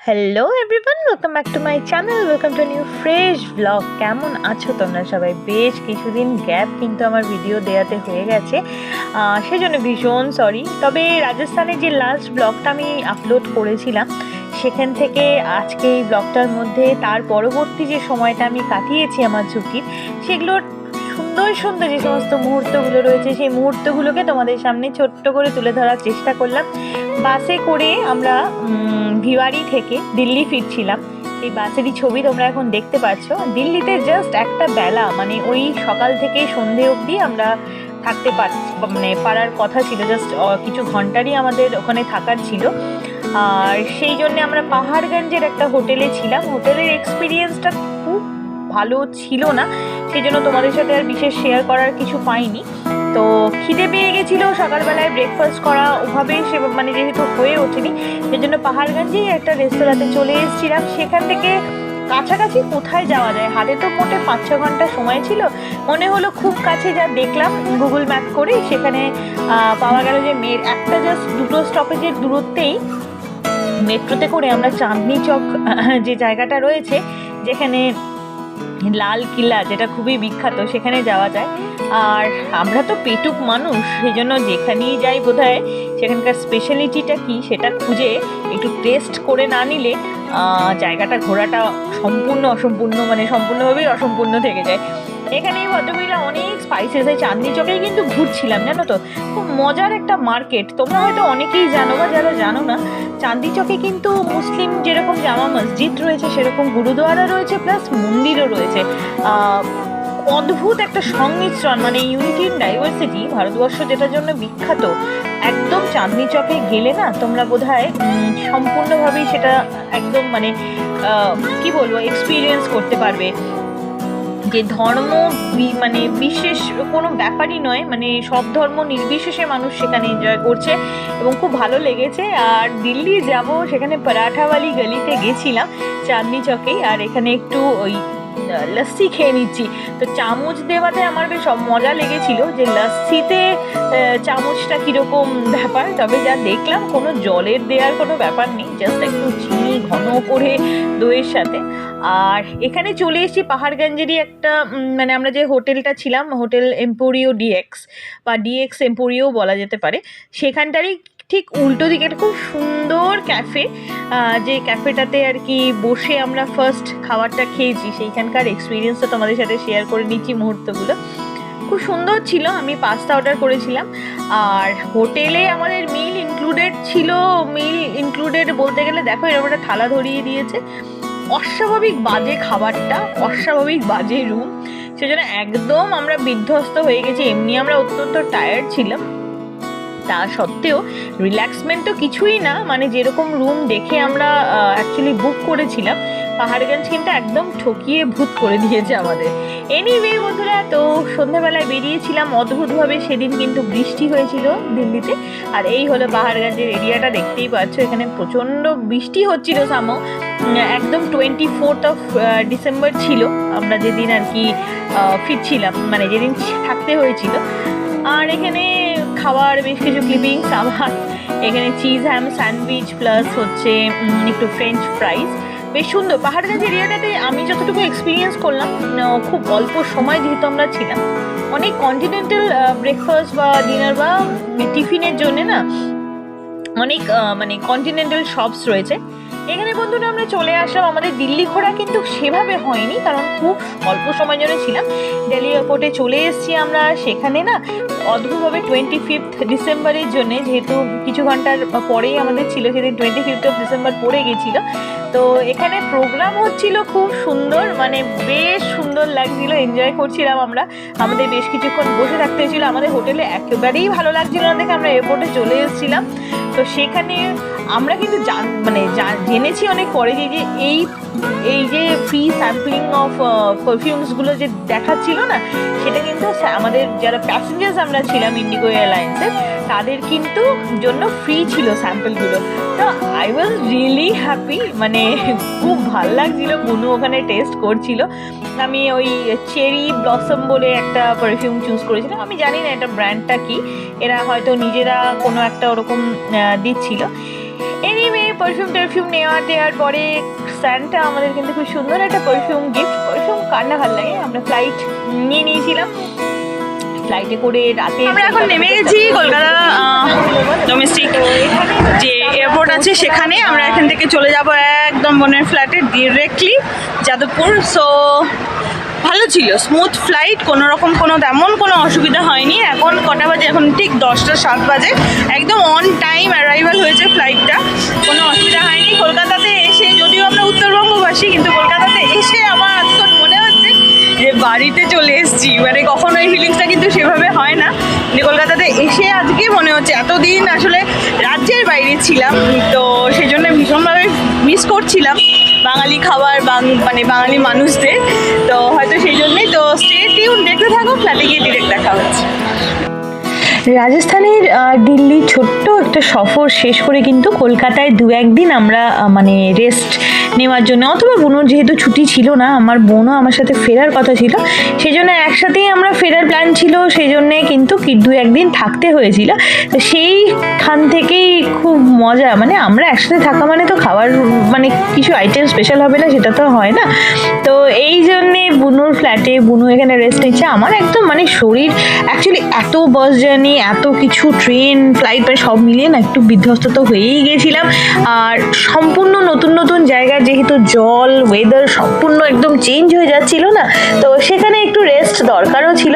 Hello everyone, welcome back to my channel. Welcome to new fresh blog. কেমন আছো তোমরা সবাই? বেশ কিছুদিন গ্যাপ কিন্তু আমার ভিডিও দেওয়াতে হয়ে গেছে, সেজন্য ভীষণ সরি। তবে রাজস্থানে যে লাস্ট ব্লগটা আমি আপলোড করেছিলাম সেখান থেকে আজকে এই ব্লগটার মধ্যে তার পরবর্তী যে সময়টা আমি কাটিয়েছি আমার ঝুঁকির, সেগুলোর সুন্দর সুন্দর যে সমস্ত মুহূর্তগুলো রয়েছে সেই মুহূর্তগুলোকে তোমাদের সামনে ছোট্ট করে তুলে ধরার চেষ্টা করলাম। বাসে করে আমরা ভিওয়ারি থেকে দিল্লি ফিরছিলাম। এই বাসেরই ছবি তোমরা এখন দেখতে পাচ্ছ। দিল্লিতে জাস্ট একটা বেলা, মানে ওই সকাল থেকে সন্ধে অবধি আমরা থাকতে পারার কথা ছিল। জাস্ট কিছু ঘন্টারই আমাদের ওখানে থাকার ছিল। আর সেই জন্যে আমরা পাহাড়গঞ্জের একটা হোটেলে ছিলাম। হোটেলের এক্সপিরিয়েন্সটা খুব ভালো ছিল না, সেই জন্য তোমাদের সাথে আর বিশেষ শেয়ার করার কিছু পাইনি। তো খিদে পেয়ে গেছিলো, সকালবেলায় ব্রেকফাস্ট করা ওভাবে মানে যেহেতু হয়ে ওঠেনি, সেই জন্য পাহাড়গঞ্জেই একটা রেস্তোরাঁতে চলে এসেছিলাম। সেখান থেকে কাছাকাছি কোথায় যাওয়া যায়, হাতে তো মোটে 5-6 ঘন্টা সময় ছিল। মনে হলো খুব কাছে, যা দেখলাম গুগল ম্যাপ করে সেখানে পাওয়া গেল যে একটা জাস্ট 2 স্টপেজের দূরত্বেই মেট্রোতে করে আমরা চাঁদনি চক যে জায়গাটা রয়েছে, যেখানে লাল কিল্লা যেটা খুবই বিখ্যাত, সেখানে যাওয়া যায়। আর আমরা তো পেটুক মানুষ, সেই জন্য যেখানেই যাই বোধহয় সেখানকার স্পেশালিটিটা কি সেটা খুঁজে একটু টেস্ট করে না নিলে জায়গাটা ঘোরাটা সম্পূর্ণভাবেই অসম্পূর্ণ থেকে যায়। এখানে এই ভদ্রমহিলা অনেক স্পাইসেস, এই চাঁদনি চকেই কিন্তু ঘুরছিলাম, জানো তো, খুব মজার একটা মার্কেট। তোমরা হয়তো অনেকেই জানো, বা যারা জানো না, চাঁদনি চকে কিন্তু মুসলিম যেরকম জামা মসজিদ রয়েছে সেরকম গুরুদুয়ারা রয়েছে, প্লাস মন্দিরও রয়েছে। অদ্ভুত একটা সংমিশ্রণ, মানে ইউনিটি ইন ডাইভার্সিটি, ভারতবর্ষ যেটার জন্য বিখ্যাত। একদম চাঁদনি চকে গেলে না তোমরা বোধহয় সম্পূর্ণভাবেই সেটা একদম কি বলবো, এক্সপিরিয়েন্স করতে পারবে। যে ধর্ম বিশেষ কোনো ব্যাপারই নয়, মানে সব ধর্ম নির্বিশেষে মানুষ সেখানে এনজয় করছে এবং খুব ভালো লেগেছে। আর দিল্লি যাব, সেখানে পরাঠাওয়ালি গলিতে গেছিলাম চাঁদনি চকেই, আর এখানে একটু ওই লস্যি খেয়ে নিচ্ছি। তো চামচ দেওয়াতে আমার বেশ মজা লেগেছিল যে লস্যিতে চামচটা কীরকম ব্যাপার। তবে যা দেখলাম, কোনো জলের দেওয়ার কোনো ব্যাপার নেই, জাস্ট একটু চিনি ঘন করে দইয়ের সাথে। আর এখানে চলে এসেছি পাহাড়গঞ্জেরই একটা মানে আমরা যে হোটেলটা ছিলাম, হোটেল এম্পোরিও ডিএক্স বা ডিএক্স এম্পোরিও বলা যেতে পারে, সেখানটারই ঠিক উল্টো দিকে একটা খুব সুন্দর ক্যাফে, যে ক্যাফেটাতে আর কি বসে আমরা ফার্স্ট খাবারটা খেয়েছি, সেইখানকার এক্সপিরিয়েন্সটা তোমাদের সাথে শেয়ার করে নিচ্ছি। মুহূর্তগুলো খুব সুন্দর ছিল। আমি পাস্তা অর্ডার করেছিলাম, আর হোটেলে আমাদের মিল ইনক্লুডেড ছিল। মিল ইনক্লুডেড বলতে গেলে দেখো এরকম একটা থালা ধরিয়ে দিয়েছে। অস্বাভাবিক বাজে খাবারটা, অস্বাভাবিক বাজে রুম, সেজন্য একদম আমরা বিধ্বস্ত হয়ে গেছি। এমনি আমরা অত্যন্ত টায়ার্ড ছিলাম, তা সত্ত্বেও রিল্যাক্সমেন্ট তো কিছুই না, মানে যেরকম রুম দেখে আমরা অ্যাকচুয়ালি বুক করেছিলাম, পাহাড়গঞ্জ কিন্তু একদম ঠকিয়ে ভূত করে দিয়েছে আমাদের। এনিওয়ে বন্ধুরা, তো সন্ধ্যাবেলায় বেরিয়েছিলাম। অদ্ভুতভাবে সেদিন কিন্তু বৃষ্টি হয়েছিল দিল্লিতে। আর এই হলো পাহাড়গঞ্জের এরিয়াটা, দেখতেই পাচ্ছ এখানে প্রচণ্ড বৃষ্টি হচ্ছিল। একদম 24 ডিসেম্বর ছিল আমরা যেদিন আর কি ফিরছিলাম, মানে যেদিন থাকতে হয়েছিল। আর এখানে খাবার বেশ কিছু ক্লিপিংস, আমার এখানে চিজ হ্যাম স্যান্ডউইচ প্লাস হচ্ছে একটু ফ্রেঞ্চ ফ্রাইজ, বেশ সুন্দর। পাহাড়গঞ্জ এরিয়াটাতে আমি যতটুকু এক্সপিরিয়েন্স করলাম, খুব অল্প সময় যেহেতু আমরা ছিলাম, অনেক কন্টিনেন্টাল ব্রেকফাস্ট বা ডিনার বা টিফিনের জন্যে না অনেক কন্টিনেন্টাল শপস রয়েছে এখানে। বন্ধুরা আমরা চলে আসলাম। আমাদের দিল্লি ঘোরা কিন্তু সেভাবে হয়নি, কারণ খুব অল্প সময়ের জন্য ছিলাম। দিল্লি এয়ারপোর্টে চলে এসেছি আমরা। সেখানে না অদ্ভুতভাবে 25 ডিসেম্বরের জন্য, যেহেতু কিছু ঘন্টার পরেই আমাদের ছিল, সেদিন 25 ডিসেম্বর পড়ে গেছিল। তো এখানে প্রোগ্রাম হচ্ছিল খুব সুন্দর, মানে বেশ সুন্দর লাগছিল, এনজয় করছিলাম আমরা। আমাদের বেশ কিছুক্ষণ বসে থাকতে হয়েছিল, আমাদের হোটেলে একেবারেই ভালো লাগছিল না দেখে আমরা এয়ারপোর্টে চলে এসেছিলাম। তো সেখানে আমরা কিন্তু জেনেছি অনেক পরে যে এই যে ফ্রি স্যাম্পলিং অফ পারফিউমসগুলো যে দেখাচ্ছিল না, সেটা কিন্তু আমাদের যারা প্যাসেঞ্জার্স আমরা ছিলাম ইন্ডিগো এয়ারলাইন্সের, তাদের কিন্তু জন্য ফ্রি ছিল স্যাম্পলগুলো। তো আই ওয়াজ রিয়েলি হ্যাপি, মানে খুব ভালো লাগছিল। বুনু ওখানে টেস্ট করছিল। আমি ওই চেরি ব্লসম বলে একটা পারফিউম চুজ করেছিলাম। আমি জানি না এটা ব্র্যান্ডটা কি, এরা হয়তো নিজেরা কোনো একটা ওরকম দিচ্ছিল। এনিওয়ে পারফিউম নেওয়ার পরে স্যান্টা আমাদের কিন্তু খুব সুন্দর একটা পারফিউম কার না ভালো লাগে। আমরা ফ্লাইট নিয়ে নিয়েছিলাম, ফ্লাইটে করে রাতে আমরা এখন নেমে গেছি কলকাতা ডোমেস্টিক যে এয়ারপোর্ট আছে সেখানে। আমরা এখান থেকে চলে যাব একদম বোনের ফ্ল্যাটে ডিরেক্টলি যাদবপুর। সো ভালো ছিল, স্মুথ ফ্লাইট, তেমন কোনো অসুবিধা হয়নি। এখন কটা বাজে? এখন ঠিক 10:07 বাজে, একদম অন টাইম অ্যারাইভাল হয়েছে ফ্লাইটটা, কোনো অসুবিধা হয়নি। কলকাতাতে এসে, যদিও আমরা উত্তরবঙ্গবাসী, কিন্তু কলকাতাতে এসে আমার আজকাল মনে হচ্ছে যে বাড়িতে চলে এসেছি। মানে কখনো এই ফিলিংসটা কিন্তু সেভাবে হয় না, যে কলকাতাতে এসে আজকে মনে হচ্ছে। এতদিন আসলে রাজ্যের বাইরে ছিলাম, তো সেই জন্য ভীষণভাবে মিস করছিলাম বাঙালি খাবার, মানে বাঙালি মানুষদের। তো হয়তো সেই জন্যই। তো স্টে টিউন, দেখতে থাকো, ফ্ল্যাটে গিয়ে ডিরেক্ট দেখা হচ্ছে। রাজস্থানের দিল্লি ছোট্ট একটা সফর শেষ করে কিন্তু কলকাতায় 2-1 দিন আমরা মানে রেস্ট নেওয়ার জন্য, অথবা বোনের যেহেতু ছুটি ছিল না, আমার বোনও আমার সাথে ফেরার কথা ছিল, সেই জন্য একসাথেই আমরা ফেরার প্ল্যান ছিল, সেই জন্যে কিন্তু 2-1 দিন থাকতে হয়েছিল। তো সেইখান থেকেই খুব মজা, মানে আমরা একসাথে থাকা মানে তো খাবার মানে কিছু আইটেম স্পেশাল হবে না, সেটা তো হয় না। তো এই জন্যে বুনুর ফ্ল্যাটে, বুনু এখানে রেস্ট নিচ্ছে। আমার একদম মানে শরীর অ্যাকচুয়ালি এত বাস জার্নি, এত কিছু ট্রেন ফ্লাইট মানে সব মিলিয়ে না একটু বিধ্বস্ত তো হয়েই গেছিলাম। আর সম্পূর্ণ নতুন নতুন জায়গা, যেহেতু জল ওয়েদার সম্পূর্ণ একদম চেঞ্জ হয়ে যাচ্ছিল না, তো সেখানে একটু রেস্ট দরকারও ছিল।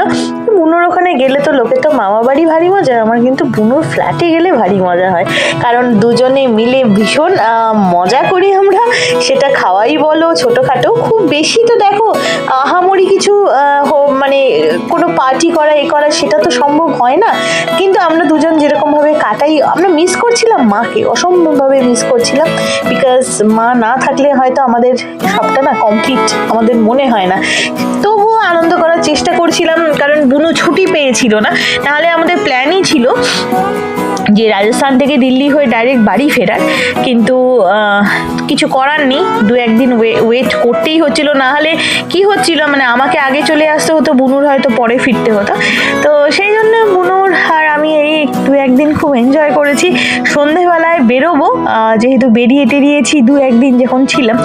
বুনুর ওখানে গেলে তো লোকে তো মামা বাড়ি ভারী মজা, আমার কিন্তু বুনুর ফ্ল্যাটে গেলে ভারী মজা হয়, কারণ দুজনে মিলে ভীষণ মজা করি আমরা। সেটা খাওয়াই বলো, ছোটোখাটো, খুব বেশি তো দেখো আহামরি কিছু মানে কোনো পার্টি করা করা সেটা তো সম্ভব হয় না, কিন্তু আমরা দুজন যেরকমভাবে কাটাই, আমরা মিস করছিলাম মাকে, অসম্ভবভাবে মিস করছিলাম। বিকজ মা না থাকলে হয়তো আমাদের সবটা না কমপ্লিট আমাদের মনে হয় না। তবুও আনন্দ করার চেষ্টা করছিলাম, কারণ বুনু ছুটি পেয়েছিল না, নাহলে আমাদের প্ল্যানই ছিল যে রাজস্থান থেকে দিল্লি হয়ে ডাইরেক্ট বাড়ি ফেরার, কিন্তু কিছু করার নেই, 2-1 দিন ওয়েট করতেই হচ্ছিল। না হলে কি হচ্ছিল, মানে আমাকে আগে চলে আসতে হতো, বুনুর হয়তো পরে ফিরতে হতো। তো সেই জন্য বুনুর আর আমি এই 2-1 দিন খুব এনজয় করেছি। সন্ধেবেলায় বেরোবো, যেহেতু বেরিয়ে টেরিয়েছি 2-1 দিন যখন ছিলাম।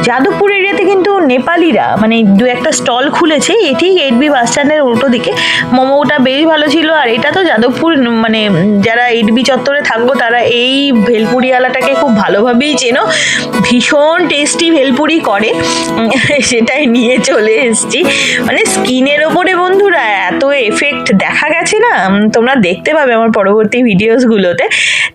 যাদবপুর এরিয়াতে কিন্তু নেপালিরা মানে 2-1টা স্টল খুলেছে, এটি 8B বাস স্ট্যান্ডের উল্টো দিকে। মোমোটা বেশ ভালো ছিল। আর এটা তো যাদবপুর, মানে যারা 8B চত্বরে থাকবো তারা এই ভেলপুরিওয়ালাটাকে খুব ভালোভাবেই চেনো, ভীষণ টেস্টি ভেলপুরি করে, সেটাই নিয়ে চলে এসেছি। মানে স্কিনের ওপরে বন্ধুরা এত এফেক্ট দেখা গেছে না, তোমরা দেখতে পাবে আমার পরবর্তী ভিডিওসগুলোতে।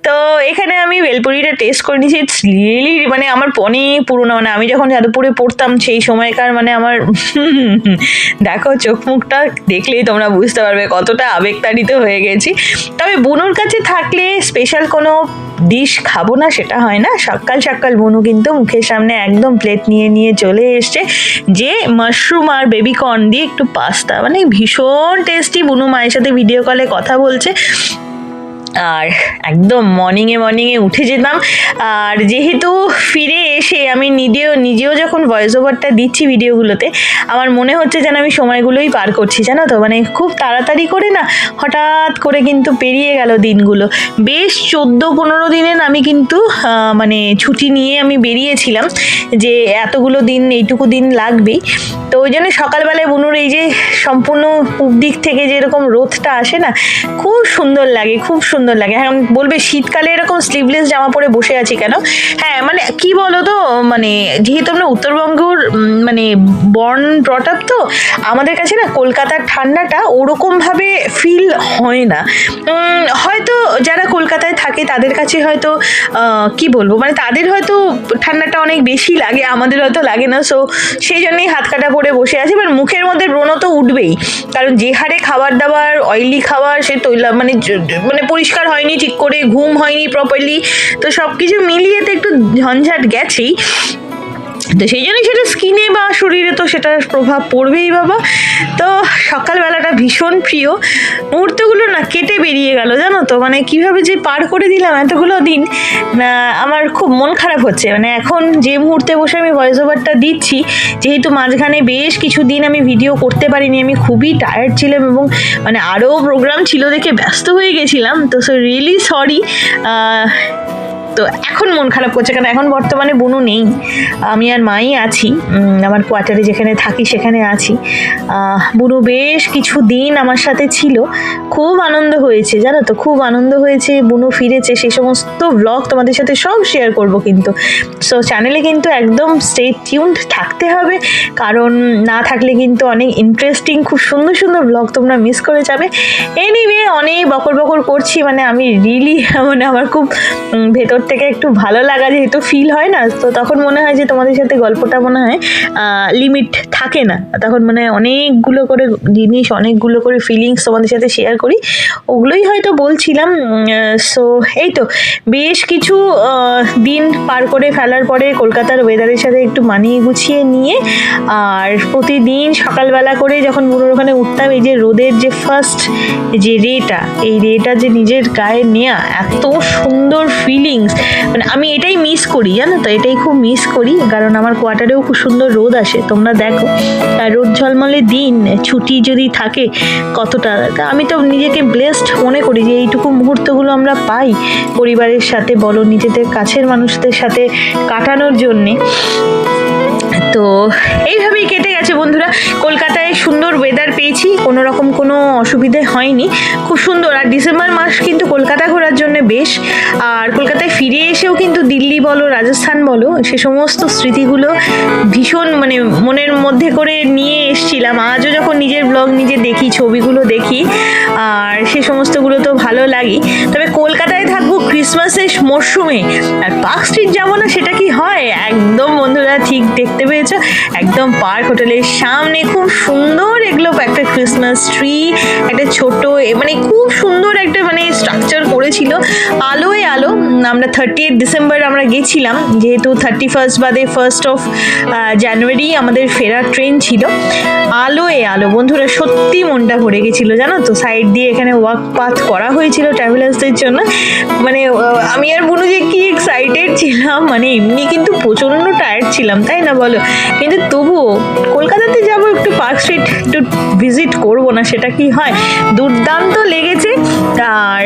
তো এখানে আমি ভেলপুরিটা টেস্ট করে নিয়েছি, ইটস রিয়েলি মানে আমার অনেক পুরোনো, মানে আমি যখন যাদবপুরে পড়তাম সেই সময়কার, মানে আমার দেখো চোখ মুখটা দেখলেই তোমরা বুঝতে পারবে কতটা আবেগতাড়িত হয়ে গেছি। তবে বুনুর কাছে থাকলে স্পেশাল কোনো ডিশ খাবো না সেটা হয় না। সকাল সকাল বুনু কিন্তু মুখের সামনে একদম প্লেট নিয়ে চলে এসছে, যে মাশরুম আর বেবিকর্ন দিয়ে একটু পাস্তা, মানে ভীষণ টেস্টি। বুনু মায়ের সাথে ভিডিও কলে কথা বলছে, আর একদম মর্নিংয়ে উঠে যেতাম। আর যেহেতু ফিরে এসে আমি নিজেও যখন ভয়েস ওভারটা দিচ্ছি ভিডিওগুলোতে, আমার মনে হচ্ছে যেন আমি সময়গুলোই পার করছি, জানো তো, মানে খুব তাড়াতাড়ি করে না হঠাৎ করে কিন্তু পেরিয়ে গেল দিনগুলো। বেশ 14-15 দিনের আমি কিন্তু মানে ছুটি নিয়ে আমি বেরিয়েছিলাম, যে এতগুলো দিন, এইটুকু দিন লাগবেই। তো ওই জন্য সকালবেলায় বুনুর এই যে সম্পূর্ণ পূব দিক থেকে যেরকম রোদটা আসে না, খুব সুন্দর লাগে, খুব সুন্দর লাগে। এখন বলবে শীতকালে এরকম স্লিভলেস জামা পরে বসে আছি কেন? হ্যাঁ, মানে কি বলো তো, মানে যেহেতু আমরা উত্তরবঙ্গের মানে বর্ন ব্রট আপ, তো আমাদের কাছে না কলকাতার ঠান্ডাটা ওরকমভাবে ফিল হয় না। হয়তো যারা কলকাতায় থাকে তাদের কাছে হয়তো কি বলবো, মানে তাদের হয়তো ঠান্ডাটা অনেক বেশি লাগে, আমাদের হয়তো লাগে না। সো সেই জন্যই হাত কাটা পরে বসে আছি। এবার মুখের মধ্যে ব্রণ তো উঠবেই, কারণ যে হারে খাবার দাবার, অয়েলি খাবার, সে তৈলা মানে পরিষ্কার হয়নি ঠিক করে, ঘুম হয়নি প্রপারলি, তো সব কিছু মিলিয়ে তো একটু ঝঞ্ঝাট গেছেই। তো সেই জন্যই সেটা স্কিনে বা শরীরে তো সেটার প্রভাব পড়বেই বাবা। তো সকালবেলাটা ভীষণ প্রিয়, মুহূর্তগুলো না কেটে বেরিয়ে গেল, জানো তো, মানে কিভাবে যে পার করে দিলাম এতগুলো দিন, আমার খুব মন খারাপ হচ্ছে। মানে এখন যে মুহূর্তে বসে আমি ভয়েস ওভারটা দিচ্ছি, যেহেতু মাঝখানে বেশ কিছু দিন আমি ভিডিও করতে পারিনি, আমি খুবই টায়ার্ড ছিলাম, এবং মানে আরও প্রোগ্রাম ছিল দেখে ব্যস্ত হয়ে গেছিলাম। তো সো রিয়েলি সরি। তো তো এখন মন খারাপ করছে, কারণ এখন বর্তমানে বুনু নেই, আমি আর মাই আছি, আমার কোয়ার্টারে যেখানে থাকি সেখানে আছি। বুনু বেশ কিছু দিন আমার সাথে ছিল, খুব আনন্দ হয়েছে জানো তো, খুব আনন্দ হয়েছে। বুনু ফিরেছে, সেই সমস্ত ব্লগ তোমাদের সাথে সব শেয়ার করব কিন্তু। সো চ্যানেলে কিন্তু একদম স্টে টিউনড থাকতে হবে, কারণ না থাকলে কিন্তু অনেক ইন্টারেস্টিং খুব সুন্দর সুন্দর ব্লগ তোমরা মিস করে যাবে। এনিওয়ে, অনেক বকর বকর করছি, মানে আমি রিয়েলি মানে আমার খুব ভেতর থেকে একটু ভালো লাগা যেহেতু ফিল হয় না, তো তখন মনে হয় যে তোমাদের সাথে গল্পটা মনে হয় লিমিট থাকে না, তখন মানে অনেকগুলো করে জিনিস, অনেকগুলো করে ফিলিংস তোমাদের সাথে শেয়ার করি, ওগুলোই হয়তো বলছিলাম। সো এই তো বেশ কিছু দিন পার করে ফেলার পরে কলকাতার ওয়েদারের সাথে একটু মানিয়ে গুছিয়ে নিয়ে, আর প্রতিদিন সকালবেলা করে যখন বুনোর ওখানে উঠতাম, এই যে রোদের যে ফার্স্ট যে রেটা, এই রেটা যে নিজের গায়ে নেওয়া, এত সুন্দর ফিলিংস, মানে আমি এটাই মিস করি জানো তো, এটাই খুব মিস করি, কারণ আমার কোয়ার্টারেও খুব সুন্দর রোদ আসে, তোমরা দেখো রোদ ঝলমলে দিন, ছুটি যদি থাকে কতটা, তা আমি তো নিজেকে ব্লেসড মনে করি যে এইটুকু মুহূর্তগুলো আমরা পাই পরিবারের সাথে বলো, নিজেদের কাছের মানুষদের সাথে কাটানোর জন্যে। তো এইভাবেই কেটে গেছে বন্ধুরা। কলকাতায় সুন্দর ওয়েদার পেয়েছি, কোনো রকম কোনো অসুবিধে হয়নি, খুব সুন্দর। আর ডিসেম্বর মাস কিন্তু কলকাতা ঘোরার জন্য বেশ, আর কলকাতায় ফিরে এসেও কিন্তু দিল্লি বলো, রাজস্থান বলো, সে সমস্ত স্মৃতিগুলো ভীষণ মানে মনের মধ্যে করে নিয়ে এসছিলাম। আজও যখন নিজের ব্লগ নিজে দেখি, ছবিগুলো দেখি, আর সে সমস্তগুলো তো ভালো লাগে। তবে কলকাতায় থাকবো ক্রিসমাসের মরশুমে, আর পার্ক স্ট্রিট যাবো না সেটা কি হয়? একদম বন্ধুরা ঠিক দেখতে পেয়েছো, একদম পার্ক হোটেলের সামনে খুব সুন্দর এগুলো একটা ক্রিসমাস ট্রি, একটা ছোট মানে খুব সুন্দর একটা মানে স্ট্রাকচার করেছিল, আলোয় আলো। আমরা 30 ডিসেম্বর আমরা গেছিলাম, যেহেতু 31 বাদে 1 জানুয়ারি আমাদের ফেরার ট্রেন ছিল, আলোয় আলো বন্ধুরা, সত্যি মনটা ভরে গেছিল জানো তো। সাইড দিয়ে এখানে ওয়াক পাথ করা হয়েছিল ট্রাভেলার্সদের জন্য, মানে আমি আর বুনু যে কি এক্সাইটেড ছিলাম, মানে এমনি কিন্তু প্রচণ্ড টায়ার্ড ছিলাম তাই না বলো, কিন্তু তবুও কলকাতাতে যাবো একটু পার্ক স্ট্রিট একটু ভিজিট করবো না সেটা কি হয়, দুর্দান্ত লেগেছে। আর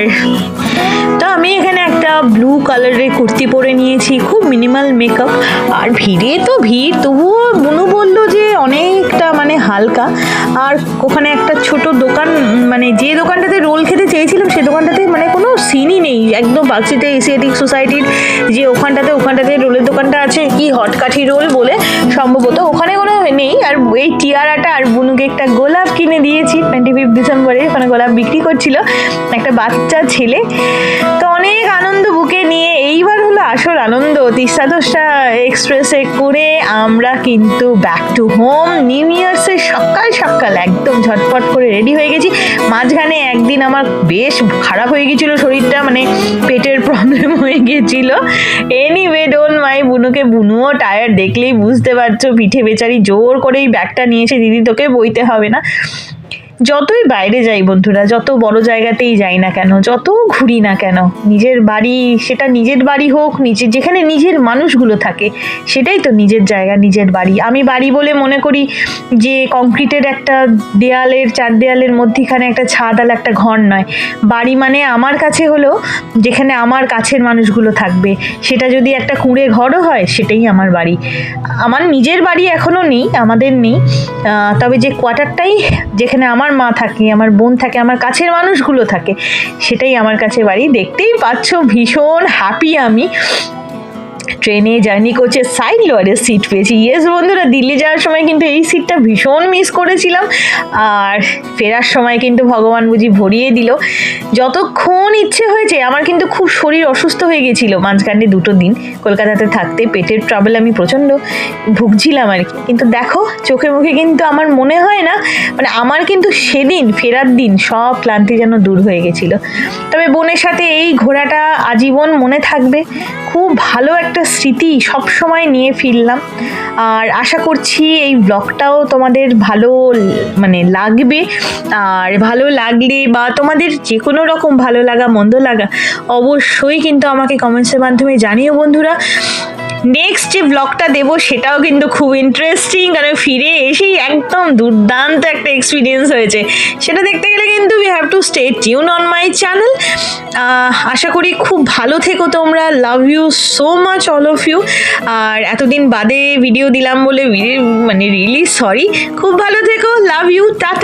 তো আমি এখানে একটা ব্লু কালারের কুর্তি পরে নিয়েছি, খুব মিনিমাল মেকআপ, আর ভিড়ে তো ভিড়, তবুও বুনু বললো যে অনেকটা মানে হালকা। আর ওখানে একটা ছোট দোকান, মানে যে দোকানটাতে রোল খেতে চেয়েছিলাম সে দোকানটাতে মানে কোনো সিনই নেই, একদম পার্কস্ট্রিটে এশিয়াটিক সোসাইটির যে ওখানটাতে রোলের দোকানটা আছে, কি হটকাঠি রোল বলে সম্ভবত, ওখানে কোনো নেই। আর এই টিয়ারাটা আর বুনুকে একটা গোলাপ কিনে দিয়েছি 25 ডিসেম্বরে, ওখানে গোলাপ বিক্রি করছিল একটা বাচ্চা ছেলে, তো অনেক আনন্দ বুকে নিয়ে এইবার হলো আসল আনন্দ। তিস্তা তোস্তা এক্সপ্রেসে করে আমরা কিন্তু ব্যাক টু হোম। নিউ ইয়ার্সের সকাল সকাল একদম ঝটপট করে রেডি হয়ে গেছি। মাঝখানে একদিন আমার বেশ খারাপ হয়ে গেছিল শরীরটা, মানে পেটের প্রবলেম হয়ে গেছিল। এনিওয়ে ডোন্ট মাই, বুনুও টায়ার্ড, দেখলেই বুঝতে পারছো, পিঠে বেচারি জোর করেই ব্যাগটা নিয়েছে, দিদি তোকে বইতে হবে না। যতই বাইরে যাই বন্ধুরা, যত বড় জায়গাতেই যাই না কেন, যত ঘুরি না কেন, নিজের বাড়ি, সেটা নিজের বাড়ি হোক, নিজের যেখানে নিজের মানুষগুলো থাকে সেটাই তো নিজের জায়গা, নিজের বাড়ি। আমি বাড়ি বলে মনে করি যে কংক্রিটের একটা দেয়ালের, চার দেয়ালের মধ্যিখানে একটা ছাদ আর একটা ঘর নয়। বাড়ি মানে আমার কাছে হলো যেখানে আমার কাছের মানুষগুলো থাকবে, সেটা যদি একটা কুঁড়ে ঘরও হয় সেটাই আমার বাড়ি। আমার নিজের বাড়ি এখনও নেই, আমাদের নেই, তবে যে কোয়ার্টারটাই, যেখানে আমার মা থাকে, আমার বোন থাকে, আমার কাছের মানুষগুলো থাকে, সেটাই আমার কাছে বাড়ি। দেখতেই পাচ্ছ ভীষণ হ্যাপি আমি। ট্রেনে জার্নি করছে, সাইড লোয়ারের সিট পেয়েছি। ইয়েস বন্ধুরা, দিল্লি যাওয়ার সময় কিন্তু এই সিটটা ভীষণ মিস করেছিলাম, আর ফেরার সময় কিন্তু ভগবান বুঝি ভরিয়ে দিল। যতক্ষণ ইচ্ছে হয়েছে, আমার কিন্তু খুব শরীর অসুস্থ হয়ে গেছিলো মাঝখানে 2 দিন কলকাতাতে থাকতে, পেটের ট্রাবল আমি প্রচণ্ড ভুগছিলাম আর কি, কিন্তু দেখো চোখে মুখে কিন্তু আমার মনে হয় না, মানে আমার কিন্তু সেদিন ফেরার দিন সব ক্লান্তি যেন দূর হয়ে গেছিলো। তবে বোনের সাথে এই ঘোরাটা আজীবন মনে থাকবে, খুব ভালো একটা স্মৃতি সব সময় নিয়ে ফিরলাম। আর আশা করছি এই ব্লগটাও তোমাদের ভালো মানে লাগবে, আর ভালো লাগলে বা তোমাদের যে কোনো রকম ভালো লাগা মন্দ লাগা অবশ্যই কিন্তু আমাকে কমেন্টসের মাধ্যমে জানিও বন্ধুরা। নেক্সট যে ব্লগটা দেবো সেটাও কিন্তু খুব ইন্টারেস্টিং, কারণ ফিরে এসেই একদম দুর্দান্ত একটা এক্সপিরিয়েন্স হয়েছে। সেটা দেখতে গেলে কিন্তু we have to stay tune on my channel. আশা করি খুব ভালো থেকো তোমরা। Love you so much all of you. আর এতদিন বাদে ভিডিও দিলাম বলে মানে রিয়েলি সরি। খুব ভালো থেকো, লাভ ইউ, টাটা।